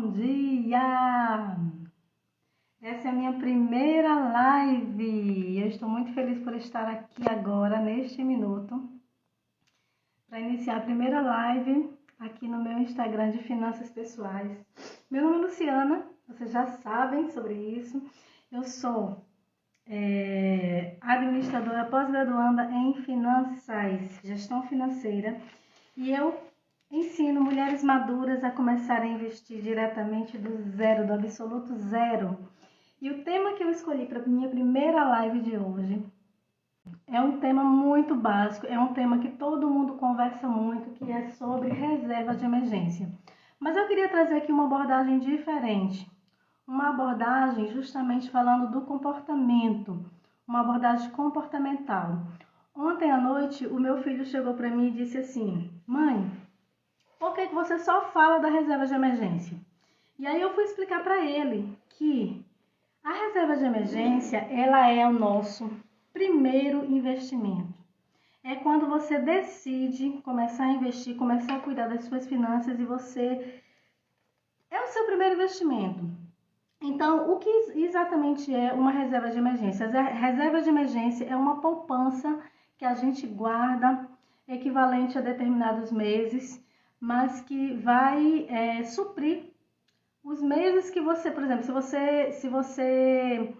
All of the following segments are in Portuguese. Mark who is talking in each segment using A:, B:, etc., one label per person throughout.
A: Bom dia! Essa é a minha primeira live. Eu estou muito feliz por estar aqui agora, neste minuto, para iniciar a primeira live aqui no meu Instagram de Finanças Pessoais. Meu nome é Luciana, vocês já sabem sobre isso. Eu sou administradora pós-graduanda em Finanças, Gestão Financeira, e eu ensino mulheres maduras a começarem a investir diretamente do zero, do absoluto zero. E o tema que eu escolhi para minha primeira live de hoje é um tema muito básico, é um tema que todo mundo conversa muito, que é sobre reserva de emergência. Mas eu queria trazer aqui uma abordagem diferente, uma abordagem justamente falando do comportamento, uma abordagem comportamental. Ontem à noite, o meu filho chegou para mim e disse assim: mãe, por que você só fala da reserva de emergência? E aí eu fui explicar para ele que a reserva de emergência, ela é o nosso primeiro investimento. É quando você decide começar a investir, começar a cuidar das suas finanças e você é o seu primeiro investimento. Então, o que exatamente é uma reserva de emergência? A reserva de emergência é uma poupança que a gente guarda equivalente a determinados meses, mas que vai suprir os meses que você, por exemplo, se você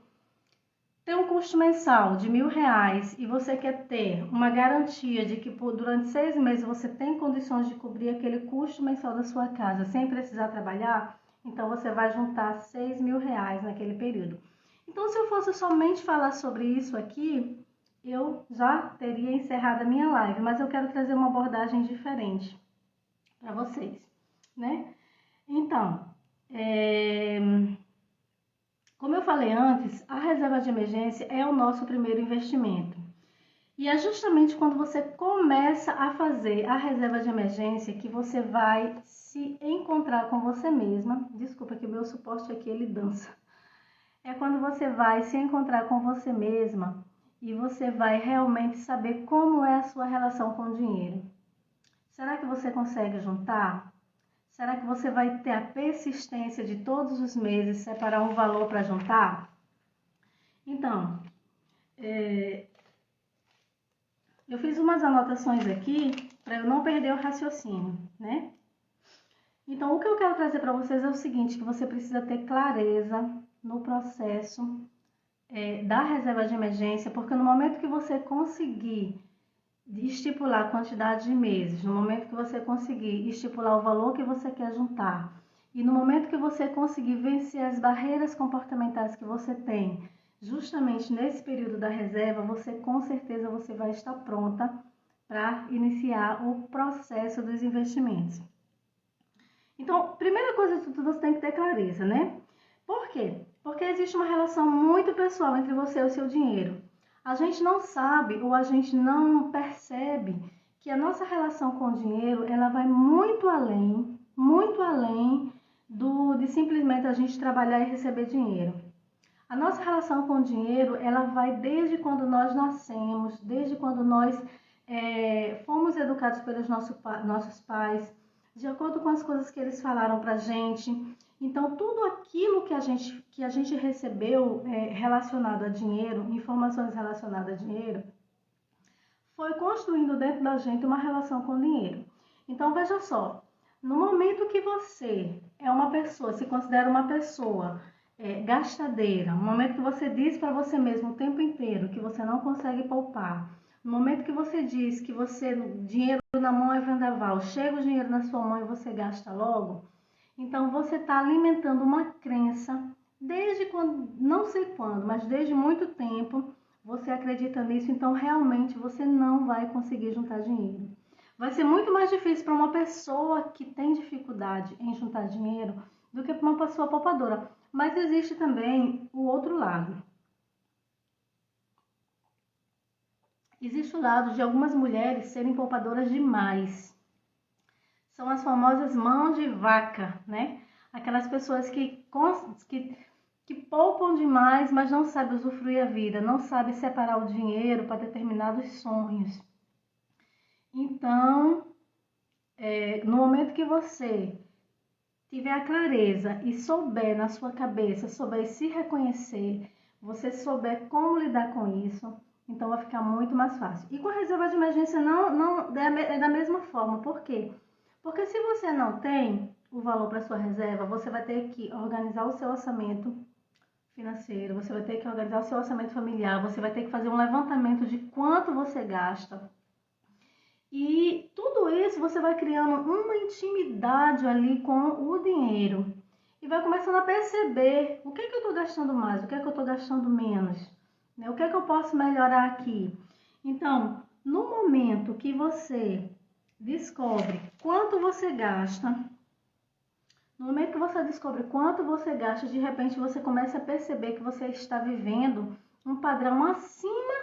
A: tem um custo mensal de R$1.000 e você quer ter uma garantia de que durante 6 meses você tem condições de cobrir aquele custo mensal da sua casa sem precisar trabalhar, então você vai juntar R$6.000 naquele período. Então, se eu fosse somente falar sobre isso aqui, eu já teria encerrado a minha live, mas eu quero trazer uma abordagem diferente para vocês, né? Então, como eu falei antes, a reserva de emergência é o nosso primeiro investimento. E é justamente quando você começa a fazer a reserva de emergência que você vai se encontrar com você mesma. Desculpa que o meu suporte aqui, ele dança. É quando você vai se encontrar com você mesma e você vai realmente saber como é a sua relação com o dinheiro. Será que você consegue juntar? Será que você vai ter a persistência de todos os meses separar um valor para juntar? Então, eu fiz umas anotações aqui para eu não perder o raciocínio, né? Então, o que eu quero trazer para vocês é o seguinte, que você precisa ter clareza no processo da reserva de emergência, porque no momento que você conseguir estipular a quantidade de meses, no momento que você conseguir estipular o valor que você quer juntar e no momento que você conseguir vencer as barreiras comportamentais que você tem, justamente nesse período da reserva, você com certeza você vai estar pronta para iniciar o processo dos investimentos. Então, primeira coisa de tudo, você tem que ter clareza, né? Por quê? Porque existe uma relação muito pessoal entre você e o seu dinheiro. A gente não sabe ou a gente não percebe que a nossa relação com o dinheiro, ela vai muito além de simplesmente a gente trabalhar e receber dinheiro. A nossa relação com o dinheiro, ela vai desde quando nós nascemos, desde quando nós fomos educados pelos nossos pais, de acordo com as coisas que eles falaram pra gente. Então, tudo aquilo que a gente recebeu relacionado a dinheiro, informações relacionadas a dinheiro, foi construindo dentro da gente uma relação com o dinheiro. Então, veja só, no momento que você é uma pessoa, se considera uma pessoa gastadeira, no momento que você diz para você mesmo o tempo inteiro que você não consegue poupar, no momento que você diz que dinheiro na mão é vendaval, chega o dinheiro na sua mão e você gasta logo, então você está alimentando uma crença desde quando, não sei quando, mas desde muito tempo você acredita nisso, então realmente você não vai conseguir juntar dinheiro. Vai ser muito mais difícil para uma pessoa que tem dificuldade em juntar dinheiro do que para uma pessoa poupadora. Mas existe também o outro lado. Existe o lado de algumas mulheres serem poupadoras demais. São as famosas mãos de vaca, né? Aquelas pessoas que poupam demais, mas não sabem usufruir a vida, não sabem separar o dinheiro para determinados sonhos. Então, no momento que você tiver a clareza e souber na sua cabeça, souber se reconhecer, você souber como lidar com isso, então vai ficar muito mais fácil. E com a reserva de emergência não é da mesma forma. Por quê? Porque se você não tem o valor para sua reserva, você vai ter que organizar o seu orçamento financeiro, você vai ter que organizar o seu orçamento familiar, você vai ter que fazer um levantamento de quanto você gasta. E tudo isso você vai criando uma intimidade ali com o dinheiro. E vai começando a perceber o que é que eu estou gastando mais, o que é que eu estou gastando menos, né? O que é que eu posso melhorar aqui. Então, no momento que você descobre quanto você gasta, no momento que você descobre quanto você gasta, de repente você começa a perceber que você está vivendo um padrão acima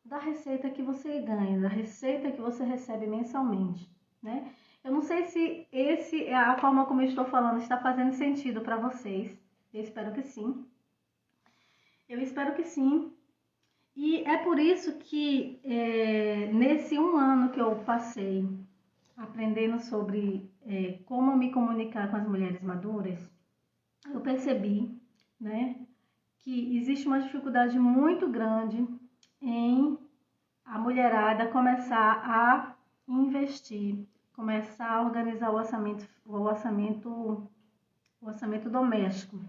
A: da receita que você ganha, da receita que você recebe mensalmente, né? Eu não sei se a forma como eu estou falando está fazendo sentido para vocês. Eu espero que sim. Eu espero que sim. E é por isso que nesse 1 ano que eu passei aprendendo sobre como me comunicar com as mulheres maduras, eu percebi, né, que existe uma dificuldade muito grande em a mulherada começar a investir, começar a organizar o orçamento doméstico.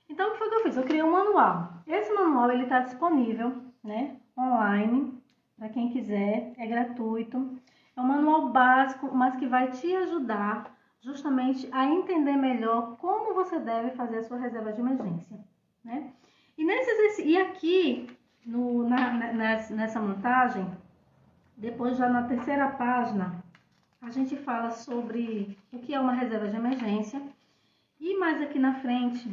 A: Então, o que foi que eu fiz? Eu criei um manual. Esse manual ele está disponível, né, online, para quem quiser, é gratuito. É um manual básico, mas que vai te ajudar justamente a entender melhor como você deve fazer a sua reserva de emergência, né? E aqui nessa montagem, depois já na terceira página, a gente fala sobre o que é uma reserva de emergência. E mais aqui na frente,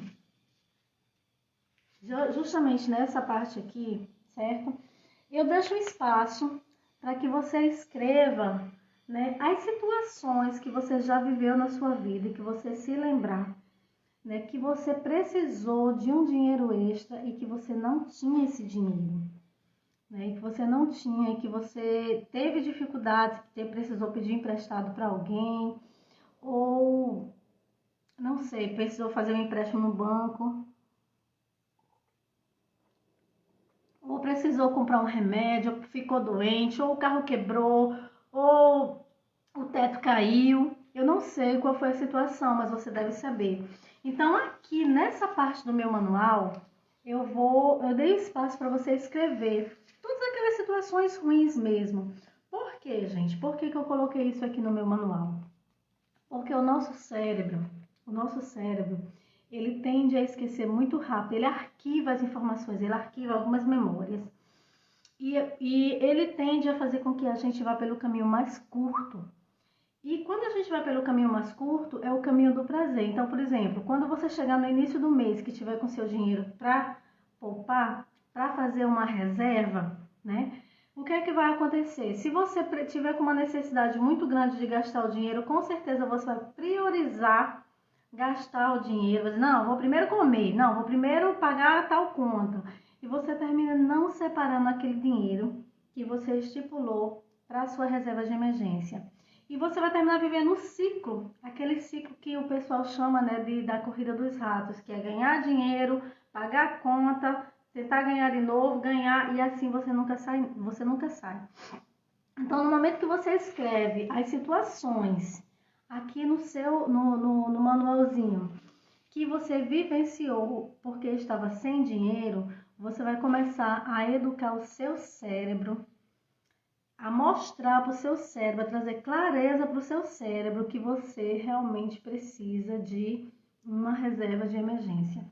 A: justamente nessa parte aqui, certo? Eu deixo um espaço para que você escreva, né, as situações que você já viveu na sua vida e que você se lembrar, né, que você precisou de um dinheiro extra e que você não tinha esse dinheiro, né, e que você não tinha, e que você teve dificuldades, que precisou pedir emprestado para alguém, ou, não sei, precisou fazer um empréstimo no banco, ou precisou comprar um remédio, ou ficou doente, ou o carro quebrou, ou o teto caiu. Eu não sei qual foi a situação, mas você deve saber. Então, aqui nessa parte do meu manual, eu dei espaço para você escrever todas aquelas situações ruins mesmo. Por quê, gente? Por que eu coloquei isso aqui no meu manual? Porque o nosso cérebro, ele tende a esquecer muito rápido, ele arquiva as informações, ele arquiva algumas memórias. E ele tende a fazer com que a gente vá pelo caminho mais curto. E quando a gente vai pelo caminho mais curto, é o caminho do prazer. Então, por exemplo, quando você chegar no início do mês que tiver com seu dinheiro para poupar, para fazer uma reserva, né? O que é que vai acontecer? Se você tiver com uma necessidade muito grande de gastar o dinheiro, com certeza você vai priorizar gastar o dinheiro. Vai dizer, não, vou primeiro comer, não, vou primeiro pagar tal conta. E você termina não separando aquele dinheiro que você estipulou para a sua reserva de emergência. E você vai terminar vivendo um ciclo, aquele ciclo que o pessoal chama, né, da corrida dos ratos, que é ganhar dinheiro, pagar a conta, tentar ganhar de novo, ganhar, e assim você nunca sai. Então, no momento que você escreve as situações aqui no manualzinho que você vivenciou porque estava sem dinheiro, você vai começar a educar o seu cérebro, a mostrar para o seu cérebro, a trazer clareza para o seu cérebro que você realmente precisa de uma reserva de emergência.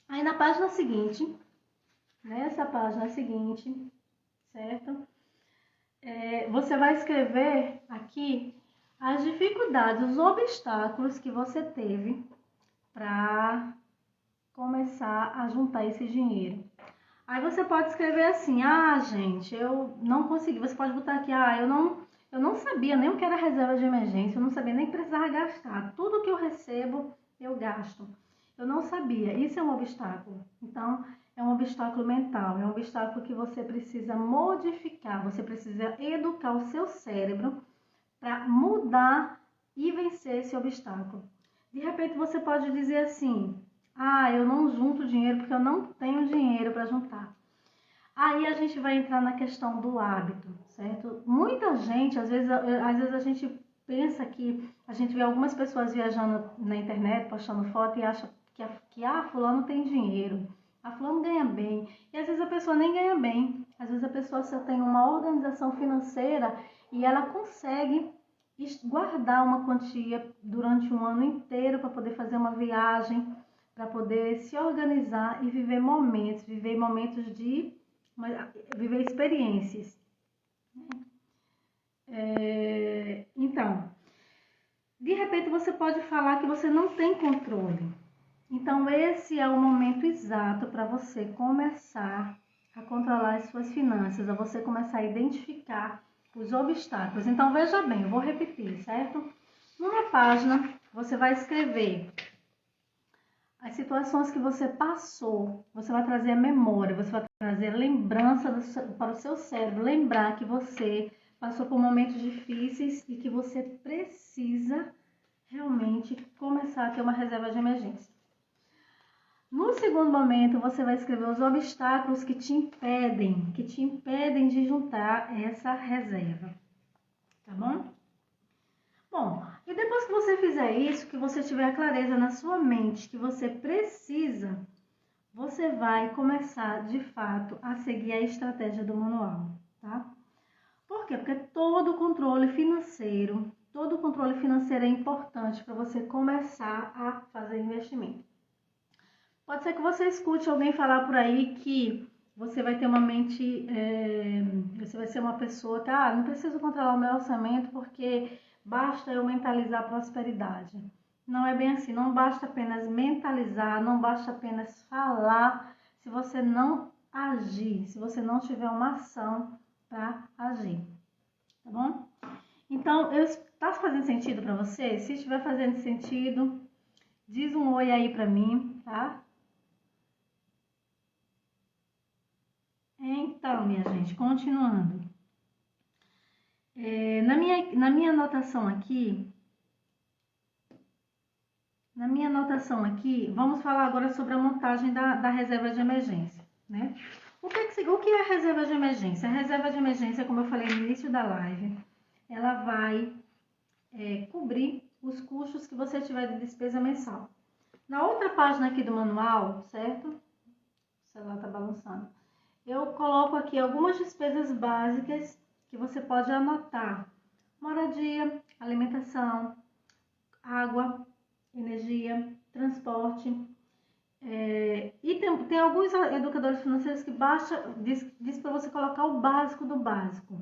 A: Aí na página seguinte, nessa página seguinte, certo? Você vai escrever aqui as dificuldades, os obstáculos que você teve para começar a juntar esse dinheiro. Aí você pode escrever assim, gente, eu não consegui. Você pode botar aqui, eu não sabia nem o que era reserva de emergência, eu não sabia nem que precisava gastar. Tudo que eu recebo, eu gasto. Eu não sabia. Isso é um obstáculo. Então, é um obstáculo mental, é um obstáculo que você precisa modificar, você precisa educar o seu cérebro para mudar e vencer esse obstáculo. De repente você pode dizer assim: ah, eu não junto dinheiro porque eu não tenho dinheiro para juntar. Aí a gente vai entrar na questão do hábito, certo? Muita gente, às vezes a gente pensa que a gente vê algumas pessoas viajando na internet, postando foto e acha que fulano tem dinheiro, fulano ganha bem. E às vezes a pessoa nem ganha bem. Às vezes a pessoa só tem uma organização financeira e ela consegue guardar uma quantia durante um ano inteiro para poder fazer uma viagem, para poder se organizar e viver momentos de viver experiências. Então, de repente você pode falar que você não tem controle. Então, esse é o momento exato para você começar a controlar as suas finanças, a você começar a identificar os obstáculos. Então, veja bem, eu vou repetir, certo? Numa página, você vai escrever as situações que você passou, você vai trazer a memória, você vai trazer a lembrança para o seu cérebro, lembrar que você passou por momentos difíceis e que você precisa realmente começar a ter uma reserva de emergência. No segundo momento, você vai escrever os obstáculos que te impedem de juntar essa reserva, tá bom? Bom, e depois que você fizer isso, que você tiver a clareza na sua mente que você precisa, você vai começar, de fato, a seguir a estratégia do manual, tá? Por quê? Porque todo controle financeiro é importante para você começar a fazer investimento. Pode ser que você escute alguém falar por aí que você vai ter uma mente, você vai ser uma pessoa que, não preciso controlar o meu orçamento porque basta eu mentalizar a prosperidade. Não é bem assim, não basta apenas mentalizar, não basta apenas falar, se você não agir, se você não tiver uma ação para agir, tá bom? Então, tá fazendo sentido para você? Se estiver fazendo sentido, diz um oi aí para mim, tá? Então, minha gente, continuando. Na minha anotação aqui, vamos falar agora sobre a montagem da reserva de emergência, né? O que é a reserva de emergência? A reserva de emergência, como eu falei no início da live, ela vai cobrir os custos que você tiver de despesa mensal. Na outra página aqui do manual, certo? O celular tá balançando. Eu coloco aqui algumas despesas básicas que você pode anotar: moradia, alimentação, água, energia, transporte. E tem alguns educadores financeiros que diz para você colocar o básico do básico.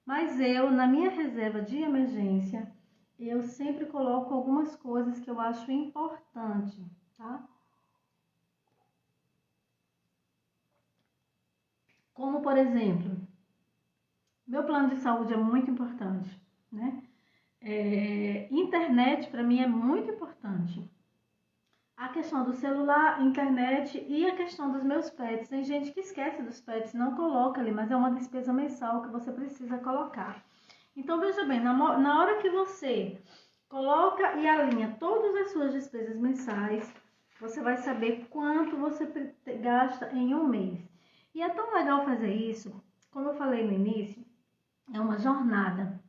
A: Mas eu, na minha reserva de emergência, eu sempre coloco algumas coisas que eu acho importante, tá? Como, por exemplo, meu plano de saúde é muito importante, né? Internet para mim é muito importante. A questão do celular, internet e a questão dos meus pets. Tem gente que esquece dos pets, não coloca ali, mas é uma despesa mensal que você precisa colocar. Então, veja bem, na hora que você coloca e alinha todas as suas despesas mensais, você vai saber quanto você gasta em um mês. E é tão legal fazer isso, como eu falei no início, é uma jornada,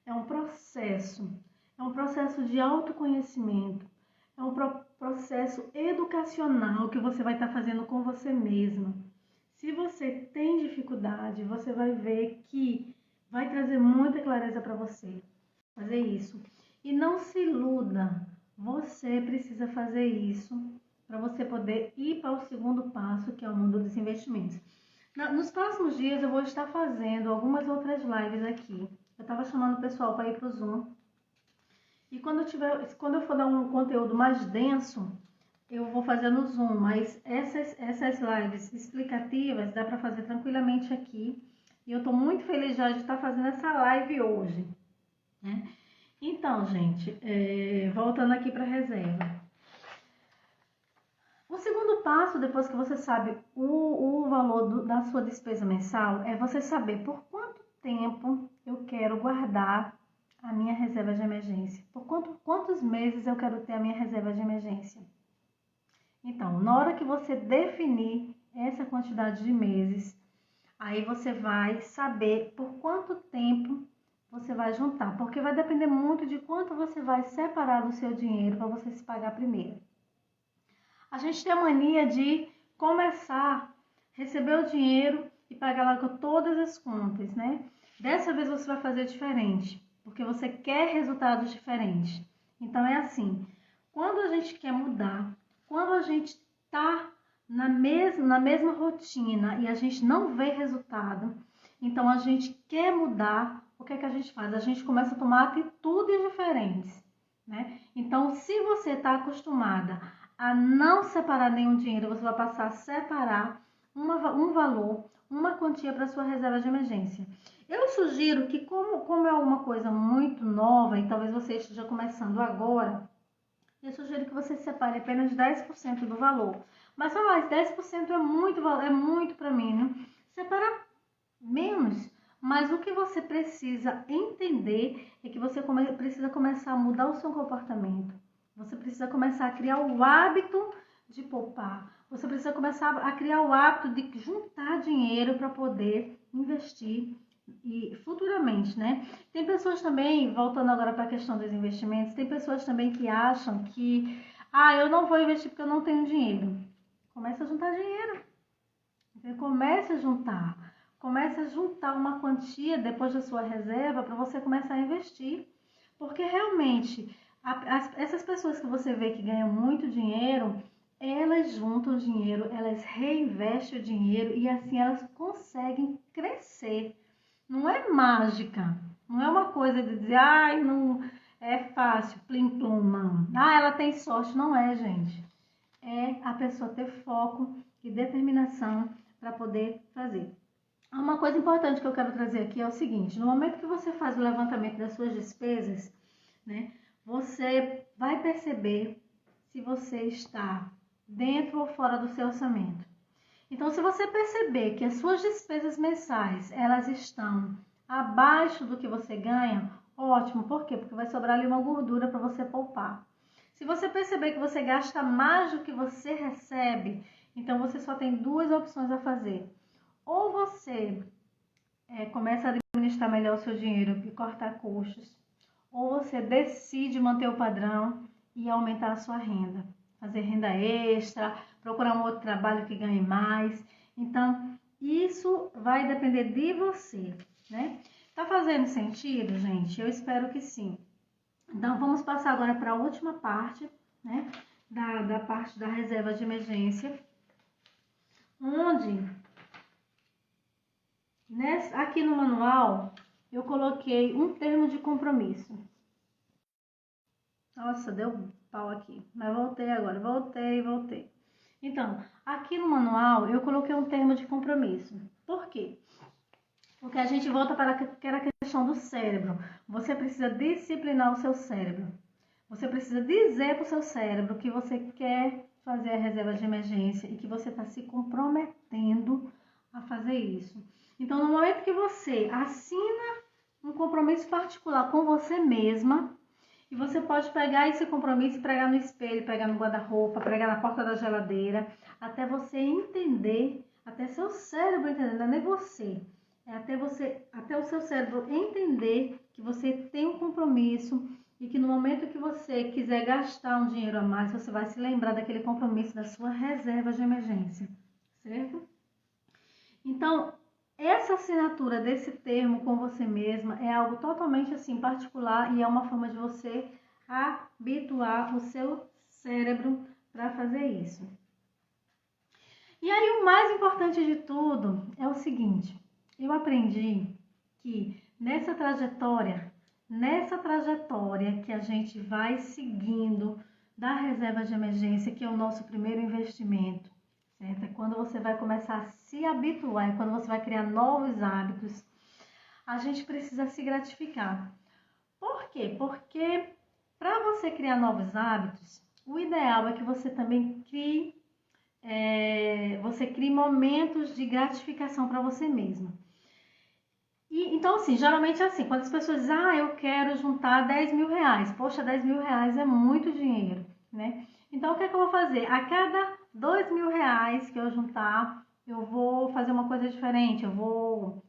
A: é um processo de autoconhecimento, é um processo educacional que você vai estar fazendo com você mesma. Se você tem dificuldade, você vai ver que vai trazer muita clareza para você fazer isso. E não se iluda, você precisa fazer isso para você poder ir para o segundo passo, que é o mundo dos investimentos. Nos próximos dias eu vou estar fazendo algumas outras lives aqui. Eu estava chamando o pessoal para ir para o Zoom. E quando eu for dar um conteúdo mais denso, eu vou fazer no Zoom. Mas essas lives explicativas dá para fazer tranquilamente aqui. E eu estou muito feliz já de estar fazendo essa live hoje, né? Então, gente, voltando aqui para a reserva. O segundo passo, depois que você sabe o valor da sua despesa mensal, é você saber por quanto tempo eu quero guardar a minha reserva de emergência? Por quantos meses eu quero ter a minha reserva de emergência? Então, na hora que você definir essa quantidade de meses, aí você vai saber por quanto tempo você vai juntar, porque vai depender muito de quanto você vai separar do seu dinheiro para você se pagar primeiro. A gente tem a mania de começar a receber o dinheiro e pagar logo todas as contas, né? Dessa vez você vai fazer diferente, porque você quer resultados diferentes. Então é assim, quando a gente quer mudar, quando a gente está na mesma rotina e a gente não vê resultado, então a gente quer mudar, o que é que a gente faz? A gente começa a tomar atitudes diferentes, né? Então, se você está acostumada a não separar nenhum dinheiro, você vai passar a separar um valor, uma quantia para sua reserva de emergência. Eu sugiro que, como é uma coisa muito nova e talvez você esteja começando agora, eu sugiro que você separe apenas 10% do valor. Mas, mas 10% é muito para mim, né? Separa menos. Mas o que você precisa entender é que você precisa começar a mudar o seu comportamento. Você precisa começar a criar o hábito de poupar. Você precisa começar a criar o hábito de juntar dinheiro para poder investir e futuramente, né? Tem pessoas também, voltando agora para a questão dos investimentos, tem pessoas também que acham que, eu não vou investir porque eu não tenho dinheiro. Começa a juntar dinheiro. Comece a juntar. Comece a juntar uma quantia depois da sua reserva para você começar a investir. Porque realmente, essas pessoas que você vê que ganham muito dinheiro, elas juntam dinheiro, elas reinvestem o dinheiro e assim elas conseguem crescer. Não é mágica, não é uma coisa de dizer, não é fácil, plim plum, não. Ela tem sorte. Não é, gente. É a pessoa ter foco e determinação para poder fazer. Uma coisa importante que eu quero trazer aqui é o seguinte: no momento que você faz o levantamento das suas despesas, né, você vai perceber se você está dentro ou fora do seu orçamento. Então, se você perceber que as suas despesas mensais, elas estão abaixo do que você ganha, ótimo. Por quê? Porque vai sobrar ali uma gordura para você poupar. Se você perceber que você gasta mais do que você recebe, então você só tem duas opções a fazer. Ou você começa a administrar melhor o seu dinheiro e cortar custos, ou você decide manter o padrão e aumentar a sua renda. Fazer renda extra, procurar um outro trabalho que ganhe mais. Então, isso vai depender de você, né? Tá fazendo sentido, gente? Eu espero que sim. Então, vamos passar agora para a última parte, né? Da parte da reserva de emergência, onde, aqui no manual, eu coloquei um termo de compromisso. Nossa, deu pau aqui, mas voltei agora, voltei. Então, aqui no manual, eu coloquei um termo de compromisso. Por quê? Porque a gente volta para aquela questão do cérebro. Você precisa disciplinar o seu cérebro. Você precisa dizer para o seu cérebro que você quer fazer a reserva de emergência e que você está se comprometendo a fazer isso. Então, no momento que você assina um compromisso particular com você mesma, e você pode pegar esse compromisso e pregar no espelho, pregar no guarda-roupa, pregar na porta da geladeira, até você entender, até seu cérebro entender, não é nem você, até o seu cérebro entender que você tem um compromisso e que no momento que você quiser gastar um dinheiro a mais, você vai se lembrar daquele compromisso da sua reserva de emergência, certo? Então, essa assinatura desse termo com você mesma é algo totalmente assim particular e é uma forma de você habituar o seu cérebro para fazer isso. E aí o mais importante de tudo é o seguinte: eu aprendi que nessa trajetória que a gente vai seguindo da reserva de emergência, que é o nosso primeiro investimento, certo? É quando você vai começar a se habituar, é quando você vai criar novos hábitos, a gente precisa se gratificar. Por quê? Porque para você criar novos hábitos, o ideal é que você também crie momentos de gratificação para você mesmo. Então, assim, geralmente é assim, quando as pessoas dizem, eu quero juntar 10 mil reais. Poxa, 10 mil reais é muito dinheiro, né? Então, o que é que eu vou fazer? A cada 2 mil reais que eu juntar, eu vou fazer uma coisa diferente. Eu vou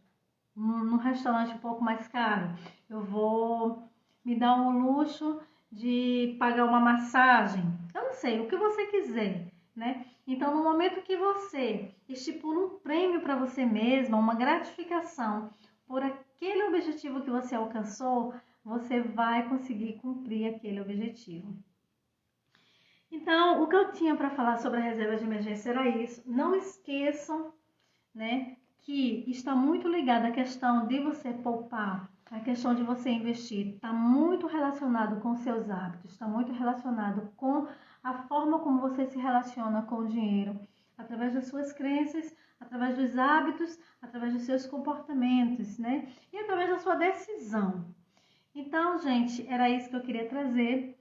A: num restaurante um pouco mais caro. Eu vou me dar um luxo de pagar uma massagem. Eu não sei, o que você quiser, né? Então, no momento que você estipula um prêmio para você mesma, uma gratificação por aquele objetivo que você alcançou, você vai conseguir cumprir aquele objetivo. Então, o que eu tinha para falar sobre a reserva de emergência era isso. Não esqueçam, né, que está muito ligada à questão de você poupar, a questão de você investir, está muito relacionado com seus hábitos, está muito relacionado com a forma como você se relaciona com o dinheiro, através das suas crenças, através dos hábitos, através dos seus comportamentos, né? E através da sua decisão. Então, gente, era isso que eu queria trazer.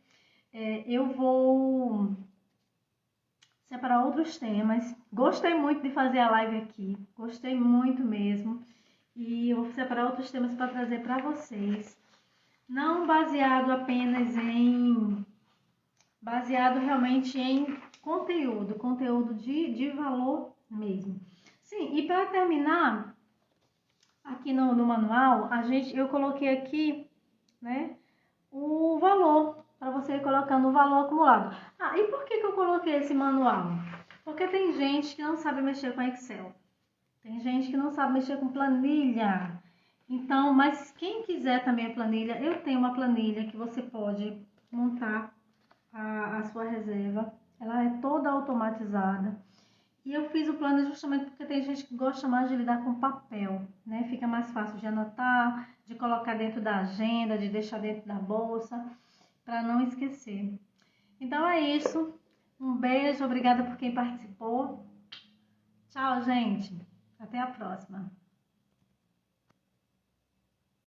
A: Eu vou separar outros temas. Gostei muito de fazer a live aqui, gostei muito mesmo. E eu vou separar outros temas para trazer para vocês. Não baseado apenas baseado realmente em conteúdo de valor mesmo. Sim, e para terminar, aqui no manual, eu coloquei aqui, né, o valor, para você ir colocando o valor acumulado. E por que eu coloquei esse manual? Porque tem gente que não sabe mexer com Excel. Tem gente que não sabe mexer com planilha. Então, mas quem quiser também a planilha, eu tenho uma planilha que você pode montar a sua reserva. Ela é toda automatizada. E eu fiz o plano justamente porque tem gente que gosta mais de lidar com papel, né? Fica mais fácil de anotar, de colocar dentro da agenda, de deixar dentro da bolsa, para não esquecer. Então é isso. Um beijo, obrigada por quem participou. Tchau, gente. Até a próxima.